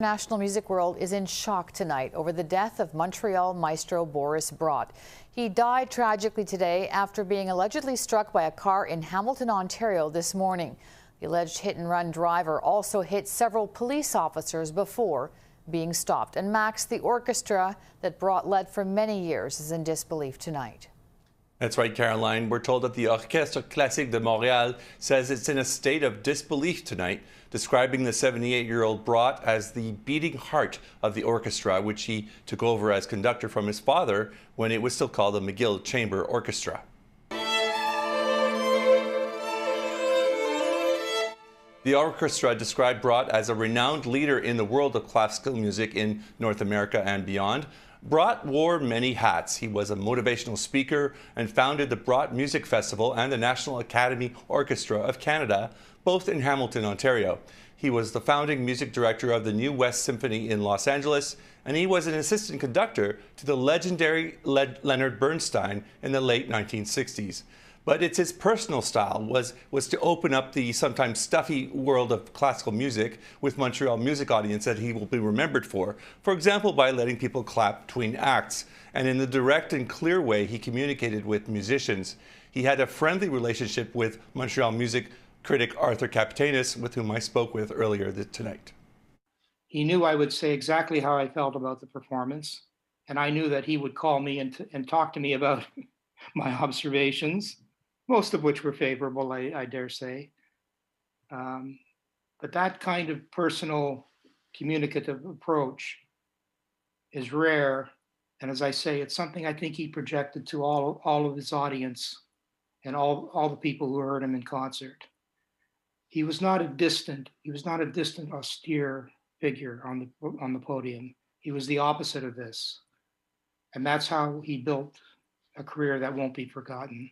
National music world is in shock tonight over the death of Montreal maestro Boris Brott. He died tragically today after being allegedly struck by a car in Hamilton, Ontario this morning. The alleged hit-and-run driver also hit several police officers before being stopped. And Max, the orchestra that Brott led for many years, is in disbelief tonight. That's right, Caroline. We're told that the Orchestre Classique de Montréal says it's in a state of disbelief tonight, describing the 78-year-old Brott as the beating heart of the orchestra, which he took over as conductor from his father when it was still called the McGill Chamber Orchestra. The orchestra described Brott as a renowned leader in the world of classical music in North America and beyond. Brott wore many hats. He was a motivational speaker and founded the Brott Music Festival and the National Academy Orchestra of Canada, both in Hamilton, Ontario. He was the founding music director of the New West Symphony in Los Angeles, and he was an assistant conductor to the legendary Leonard Bernstein in the late 1960s. But it's his personal style was to open up the sometimes stuffy world of classical music with Montreal music audience that he will be remembered for example, by letting people clap between acts, and in the direct and clear way he communicated with musicians. He had a friendly relationship with Montreal music critic Arthur Capitanis, with whom I spoke with earlier tonight. He knew I would say exactly how I felt about the performance, and I knew that he would call me and talk to me about my observations, most of which were favorable, I dare say. But that kind of personal communicative approach is rare. And as I say, it's something I think he projected to all of his audience and all the people who heard him in concert. He was not a distant, austere figure on the podium. He was the opposite of this. And that's how he built a career that won't be forgotten.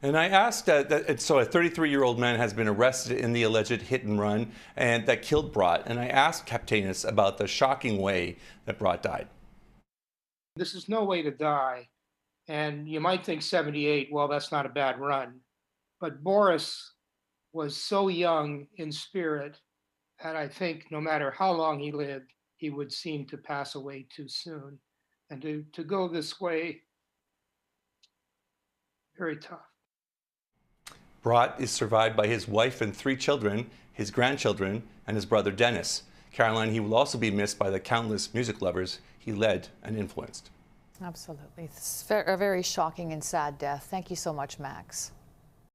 And I asked, so a 33-year-old man has been arrested in the alleged hit and run and that killed Brott. And I asked Capitanis about the shocking way that Brott died. This is no way to die. And you might think 78, well, that's not a bad run. But Boris was so young in spirit that I think no matter how long he lived, he would seem to pass away too soon. And to go this way, very tough. Brott is survived by his wife and 3 children, his grandchildren, and his brother Dennis. Caroline, he will also be missed by the countless music lovers he led and influenced. Absolutely. It's a very shocking and sad death. Thank you so much, Max.